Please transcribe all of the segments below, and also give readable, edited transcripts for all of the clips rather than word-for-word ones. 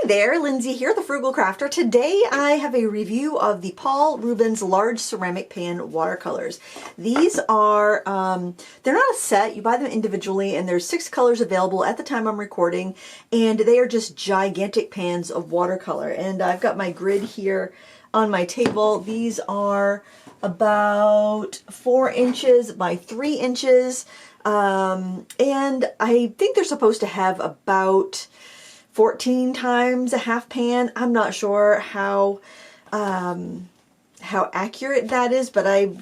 Hi there, Lindsay here, the Frugal Crafter. Today I have a review of the Paul Rubens large ceramic pan watercolors. These are, they're not a set, you buy them individually, and there's 6 colors available at the time I'm recording, and they are just gigantic pans of watercolor. And I've got my grid here on my table. These are about 4 inches by 3 inches, and I think they're supposed to have about 14 times a half pan. I'm not sure how accurate that is, but I'm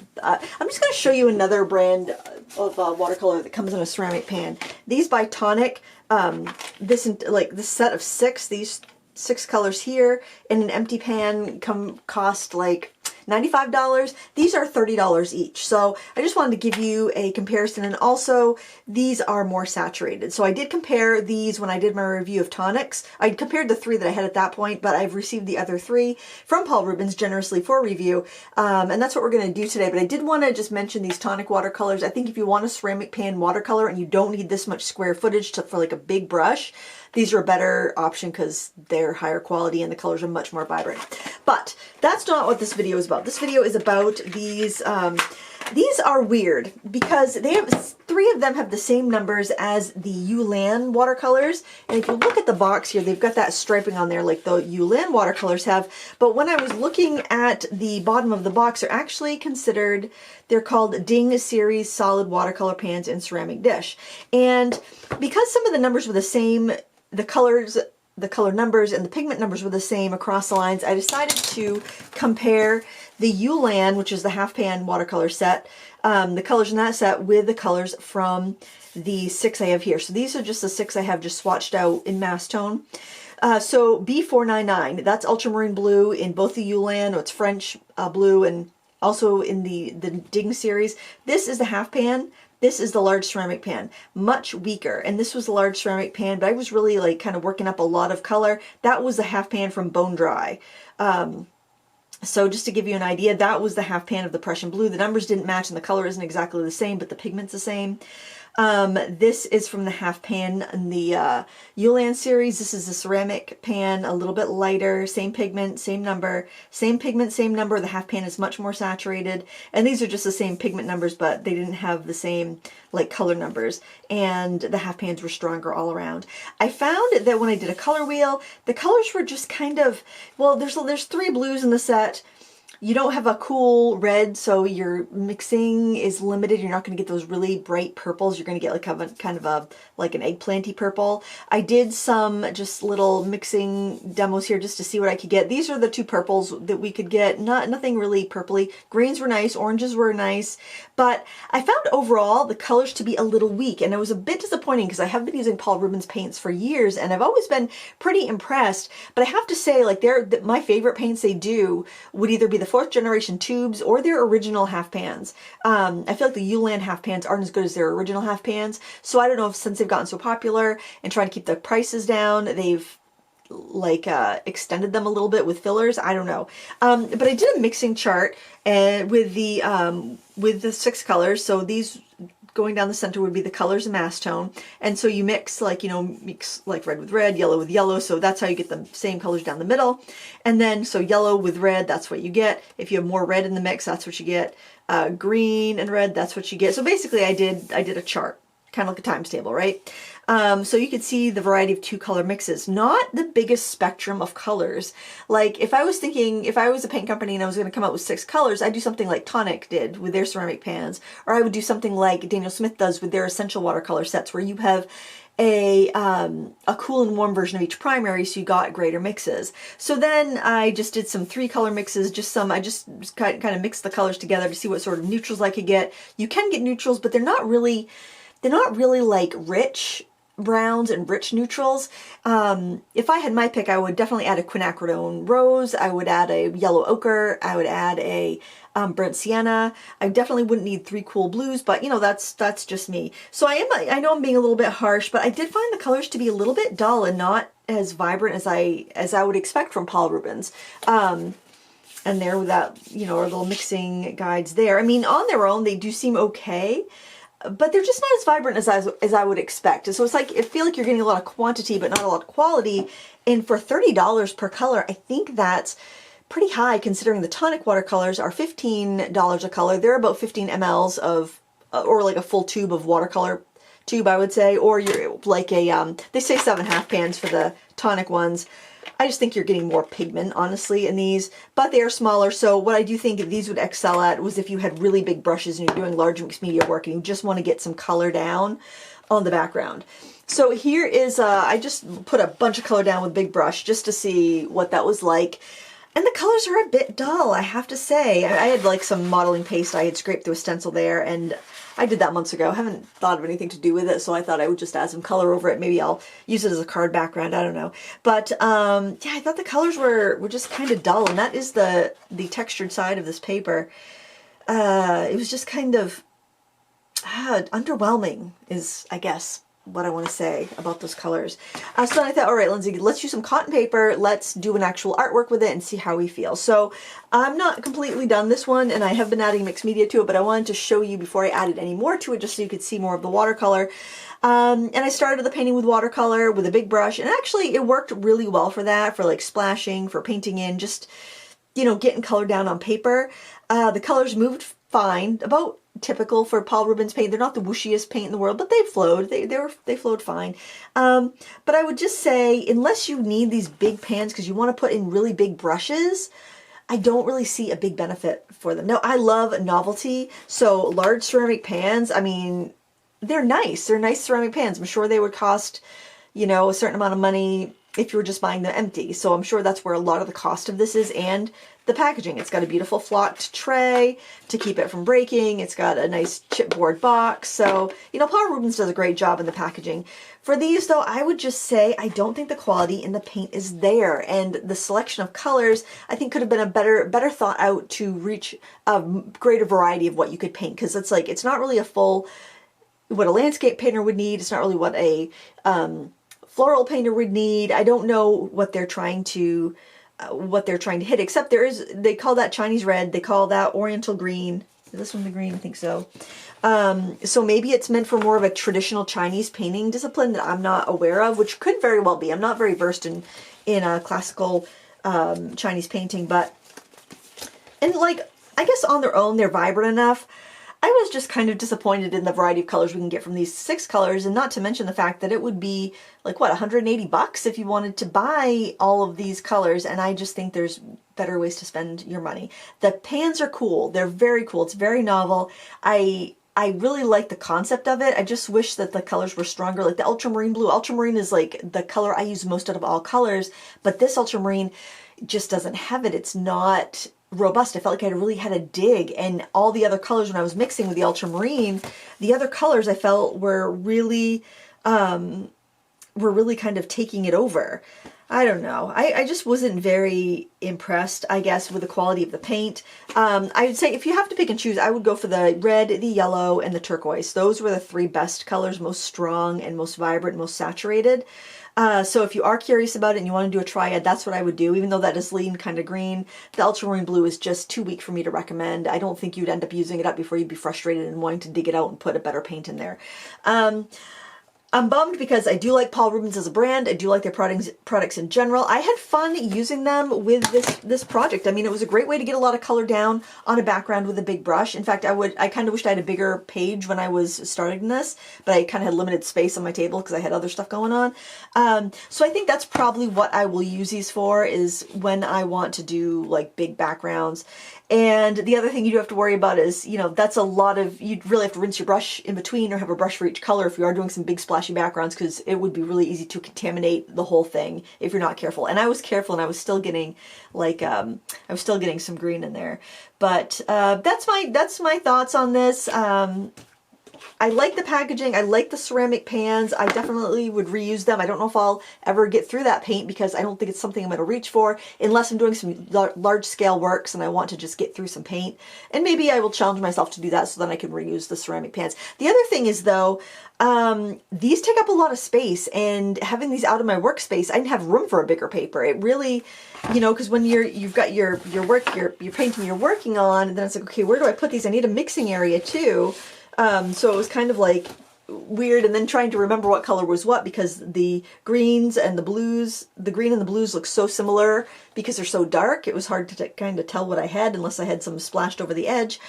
just going to show you another brand of watercolor that comes in a ceramic pan. These by Tonic, this set of 6, these 6 colors here in an empty pan cost like $95. These are $30 each. So I just wanted to give you a comparison, and also these are more saturated. So I did compare these when I did my review of tonics. I compared the 3 that I had at that point, but I've received the other 3 from Paul Rubens generously for review, and that's what we're going to do today. But I did want to just mention these tonic watercolors. I think if you want a ceramic pan watercolor and you don't need this much square footage for like a big brush, these are a better option because they're higher quality and the colors are much more vibrant. But that's not what this video is about. This video is about these. These are weird because they have 3 of them have the same numbers as the Yulan watercolors. And if you look at the box here, they've got that striping on there like the Yulan watercolors have. But when I was looking at the bottom of the box, they're actually considered, they're called Ding Series Solid Watercolor Pans in Ceramic Dish. And because some of the numbers were the same, the color numbers and the pigment numbers were the same across the lines, I decided to compare the Yulan, which is the half pan watercolor set, the colors in that set with the colors from the 6 I have here. So these are just the 6 I have just swatched out in mass tone. So B499, that's ultramarine blue in both the Yulan, it's French blue, and also in the Ding series. This is the half pan. This is the large ceramic pan, much weaker. And this was the large ceramic pan, but I was really like kind of working up a lot of color. That was the half pan from Bone Dry. So just to give you an idea, that was the half pan of the Prussian blue. The numbers didn't match and the color isn't exactly the same, but the pigment's the same. This is from the half pan in the Yulan series. This is the ceramic pan, a little bit lighter, same pigment, same number, same pigment, same number. The half pan is much more saturated, and these are just the same pigment numbers, but they didn't have the same like color numbers, and the half pans were stronger all around. I found that when I did a color wheel, the colors were just kind of, well, there's 3 blues in the set. You don't have a cool red, so your mixing is limited. You're not going to get those really bright purples. You're going to get like kind of a like an eggplanty purple. I did some just little mixing demos here just to see what I could get. These are the 2 purples that we could get. Nothing really purpley. Greens were nice, oranges were nice, but I found overall the colors to be a little weak, and it was a bit disappointing because I have been using Paul Rubens paints for years and I've always been pretty impressed. But I have to say, like, my favorite paints they do would either be the 4th generation tubes or their original half pans. I feel like the Yulan half pans aren't as good as their original half pans. So I don't know if since they've gotten so popular and trying to keep the prices down, they've like extended them a little bit with fillers. I don't know. But I did a mixing chart with the 6 colors. So these going down the center would be the colors in mass tone. And so you mix like, mix like red with red, yellow with yellow. So that's how you get the same colors down the middle. And then, so yellow with red, that's what you get. If you have more red in the mix, that's what you get. Green and red, that's what you get. So basically I did a chart, kind of like a times table, right? So you could see the variety of 2 color mixes, not the biggest spectrum of colors. Like if I was a paint company and I was going to come up with 6 colors, I'd do something like Tonic did with their ceramic pans, or I would do something like Daniel Smith does with their essential watercolor sets, where you have a cool and warm version of each primary, so you got greater mixes. So then I just did some 3 color mixes, I just kind of mixed the colors together to see what sort of neutrals I could get. You can get neutrals, but they're not really like rich browns and rich neutrals. If I had my pick, I would definitely add a quinacridone rose. I would add a yellow ochre. I would add a burnt sienna. I definitely wouldn't need 3 cool blues, but that's just me. So I know I'm being a little bit harsh, but I did find the colors to be a little bit dull and not as vibrant as I would expect from Paul Rubens. And there with that, our little mixing guides there. I mean, on their own, they do seem okay. but they're just not as vibrant as I would expect. So it's like, I feel like you're getting a lot of quantity, but not a lot of quality. And for $30 per color, I think that's pretty high considering the tonic watercolors are $15 a color. They're about 15 mLs of, or like a full tube of watercolor tube, I would say, or you're like a, they say 7.5 pans for the tonic ones. I just think you're getting more pigment, honestly, in these, but they are smaller. So what I do think these would excel at was if you had really big brushes and you're doing large mixed media work and you just want to get some color down on the background. So here is, I just put a bunch of color down with big brush just to see what that was like. And the colors are a bit dull, I have to say. I had like some modeling paste I had scraped through a stencil there, and I did that months ago. I haven't thought of anything to do with it, so I thought I would just add some color over it. Maybe I'll use it as a card background, I don't know. But yeah, I thought the colors were just kind of dull, and that is the textured side of this paper. It was just kind of underwhelming is, I guess, what I want to say about those colors. So then I thought, all right, Lindsay, let's use some cotton paper. Let's do an actual artwork with it and see how we feel. So I'm not completely done this one, and I have been adding mixed media to it, but I wanted to show you before I added any more to it, just so you could see more of the watercolor. And I started the painting with watercolor with a big brush, and actually it worked really well for that, for like splashing, for painting in, just, you know, getting color down on paper. The colors moved fine, about typical for Paul Rubens paint. They're not the whooshiest paint in the world, but they flowed. They flowed fine. But I would just say, unless you need these big pans because you want to put in really big brushes, I don't really see a big benefit for them. Now, I love novelty, so large ceramic pans, I mean, they're nice. They're nice ceramic pans. I'm sure they would cost, you know, a certain amount of money if you were just buying them empty. So I'm sure that's where a lot of the cost of this is, and the packaging. It's got a beautiful flocked tray to keep it from breaking. It's got a nice chipboard box. So, you know, Paul Rubens does a great job in the packaging. For these, though, I would just say I don't think the quality in the paint is there, and the selection of colors I think could have been a better thought out to reach a greater variety of what you could paint, because it's like, it's not really a full, what a landscape painter would need. It's not really what a floral painter would need. I don't know what they're trying to hit, except they call that Chinese red, they call that Oriental green. Is this one the green? I think so. So maybe it's meant for more of a traditional Chinese painting discipline that I'm not aware of, which could very well be. I'm not very versed in classical Chinese painting, but, and like, I guess on their own they're vibrant enough. I was just kind of disappointed in the variety of colors we can get from these 6 colors, and not to mention the fact that it would be like, what, 180 bucks if you wanted to buy all of these colors, and I just think there's better ways to spend your money. The pans are cool. They're very cool. It's very novel. I really like the concept of it. I just wish that the colors were stronger. Like the ultramarine blue. Ultramarine is like the color I use most out of all colors, but this ultramarine just doesn't have it. It's not robust. I felt like I really had a dig, and all the other colors when I was mixing with the ultramarine, the other colors I felt were really kind of taking it over. I don't know. I just wasn't very impressed, I guess, with the quality of the paint. I would say if you have to pick and choose, I would go for the red, the yellow, and the turquoise. Those were the 3 best colors, most strong and most vibrant, most saturated. So if you are curious about it and you want to do a triad, that's what I would do, even though that is lean kind of green. The ultramarine blue is just too weak for me to recommend. I don't think you'd end up using it up before you'd be frustrated and wanting to dig it out and put a better paint in there. I'm bummed because I do like Paul Rubens as a brand. I do like their products in general. I had fun using them with this project. I mean, it was a great way to get a lot of color down on a background with a big brush. In fact, I kind of wished I had a bigger page when I was starting this, but I kind of had limited space on my table because I had other stuff going on. So I think that's probably what I will use these for, is when I want to do like big backgrounds. And the other thing you do have to worry about is, you know, that's a lot of, you'd really have to rinse your brush in between or have a brush for each color if you are doing some big splashy backgrounds, because it would be really easy to contaminate the whole thing if you're not careful. And I was careful, and I was still getting like, I was still getting some green in there. But that's my thoughts on this. I like the packaging. I like the ceramic pans. I definitely would reuse them. I don't know if I'll ever get through that paint because I don't think it's something I'm going to reach for unless I'm doing some large scale works and I want to just get through some paint. And maybe I will challenge myself to do that so then I can reuse the ceramic pans. The other thing is though, these take up a lot of space, and having these out of my workspace, I didn't have room for a bigger paper. It really, you know, because when you've got your work, your painting you're working on, and then it's like, okay, where do I put these? I need a mixing area too. So it was kind of like weird, and then trying to remember what color was what, because the greens and the blues, the green and the blues look so similar because they're so dark. It was hard to kind of tell what I had unless I had some splashed over the edge.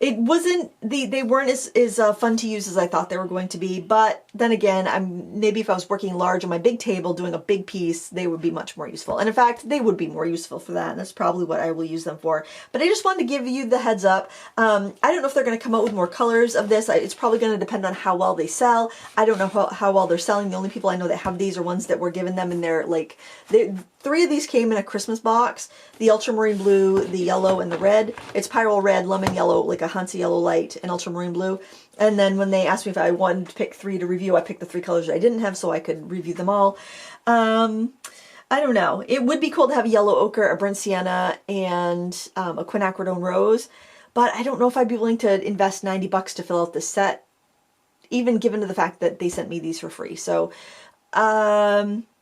It wasn't, they weren't as fun to use as I thought they were going to be, but then again, maybe if I was working large on my big table doing a big piece, they would be much more useful. And in fact, they would be more useful for that, and that's probably what I will use them for. But I just wanted to give you the heads up. I don't know if they're going to come out with more colors of this. It's probably going to depend on how well they sell. I don't know how well they're selling. The only people I know that have these are ones that were given them in their, like, 3 of these came in a Christmas box: the ultramarine blue, the yellow, and the red. It's pyrrole red, lemon yellow, like a Hansa yellow light, and ultramarine blue. And then when they asked me if I wanted to pick 3 to review, I picked the 3 colors that I didn't have so I could review them all. I don't know. It would be cool to have a yellow ochre, a burnt sienna, and a quinacridone rose, but I don't know if I'd be willing to invest $90 to fill out this set, even given to the fact that they sent me these for free. So,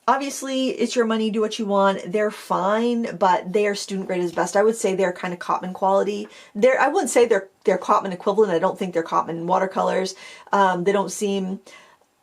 obviously, it's your money, do what you want. They're fine, but they are student grade as best. I would say they're kind of Cotman quality. I wouldn't say they're Cotman equivalent. I don't think they're Cotman watercolors. They don't seem...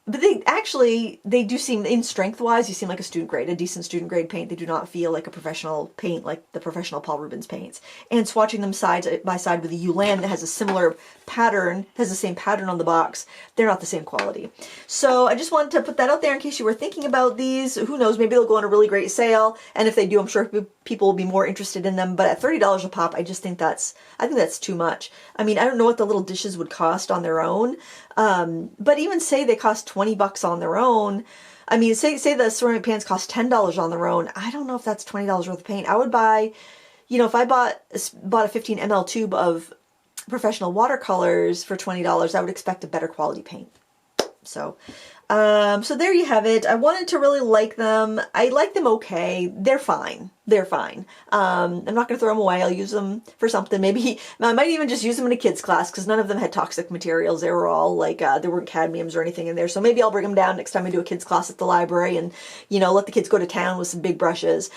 But they do seem, in strength-wise, you seem like a student grade, a decent student grade paint. They do not feel like a professional paint like the professional Paul Rubens paints. And swatching them side by side with the Ulan that has a similar pattern, has the same pattern on the box, they're not the same quality. So I just wanted to put that out there in case you were thinking about these. Who knows, maybe they'll go on a really great sale. And if they do, I'm sure people will be more interested in them. But at $30 a pop, I think that's too much. I mean, I don't know what the little dishes would cost on their own. But even say they cost $20 on their own. I mean, say the ceramic pans cost $10 on their own. I don't know if that's $20 worth of paint. I would buy, you know, if I bought a 15 ml tube of professional watercolors for $20, I would expect a better quality paint. So, so there you have it. I wanted to really like them. I like them okay. They're fine. They're fine. I'm not going to throw them away. I'll use them for something. Maybe I might even just use them in a kid's class because none of them had toxic materials. They were all like, there weren't cadmiums or anything in there. So maybe I'll bring them down next time I do a kid's class at the library and, you know, let the kids go to town with some big brushes.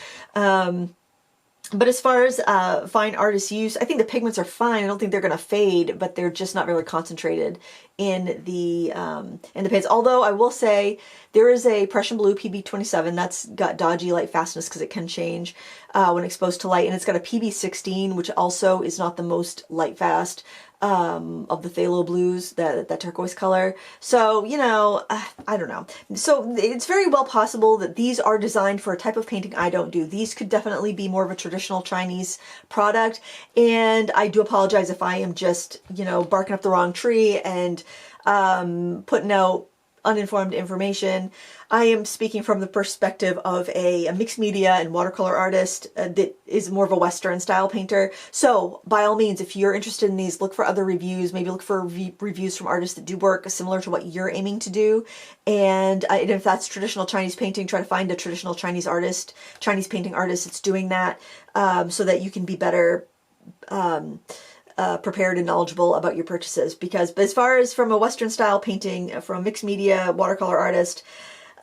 But as far as fine artist use, I think the pigments are fine. I don't think they're going to fade, but they're just not very concentrated in the paints. Although I will say there is a Prussian Blue PB27 that's got dodgy light fastness because it can change when exposed to light, and it's got a PB16, which also is not the most light fast of the phthalo blues, that turquoise color. So, you know, I don't know. So it's very well possible that these are designed for a type of painting I don't do. These could definitely be more of a traditional Chinese product, and I do apologize if I am just, you know, barking up the wrong tree and putting out uninformed information. I am speaking from the perspective of a mixed media and watercolor artist that is more of a Western style painter. So by all means, if you're interested in these, look for other reviews, maybe look for reviews from artists that do work similar to what you're aiming to do. And if that's traditional Chinese painting, try to find a traditional Chinese artist, Chinese painting artist that's doing that, so that you can be better prepared and knowledgeable about your purchases. Because as far as from a Western style painting, from a mixed media watercolor artist,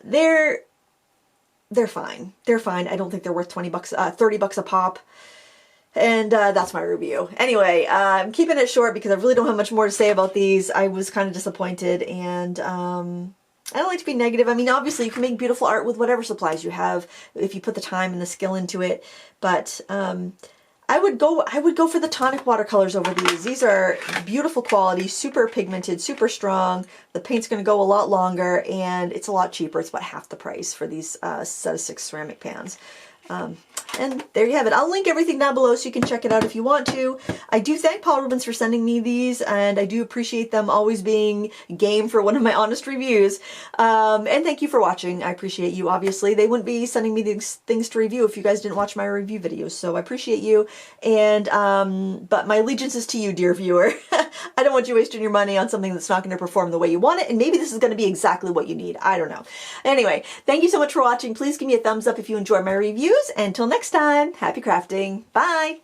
they're fine. They're fine. I don't think they're worth $20, $30 a pop. And that's my review. Anyway, I'm keeping it short because I really don't have much more to say about these. I was kind of disappointed, and I don't like to be negative. I mean, obviously you can make beautiful art with whatever supplies you have if you put the time and the skill into it. But I would go for the tonic watercolors over these. These are beautiful quality, super pigmented, super strong. The paint's going to go a lot longer, and it's a lot cheaper. It's about half the price for these set of 6 ceramic pans. And there you have it. I'll link everything down below so you can check it out if you want to. I do thank Paul Rubens for sending me these, and I do appreciate them always being game for one of my honest reviews. And thank you for watching. I appreciate you, obviously. They wouldn't be sending me these things to review if you guys didn't watch my review videos, so I appreciate you. And but my allegiance is to you, dear viewer. I don't want you wasting your money on something that's not going to perform the way you want it, and maybe this is going to be exactly what you need. I don't know. Anyway, thank you so much for watching. Please give me a thumbs up if you enjoy my reviews. Until next time, happy crafting. Bye!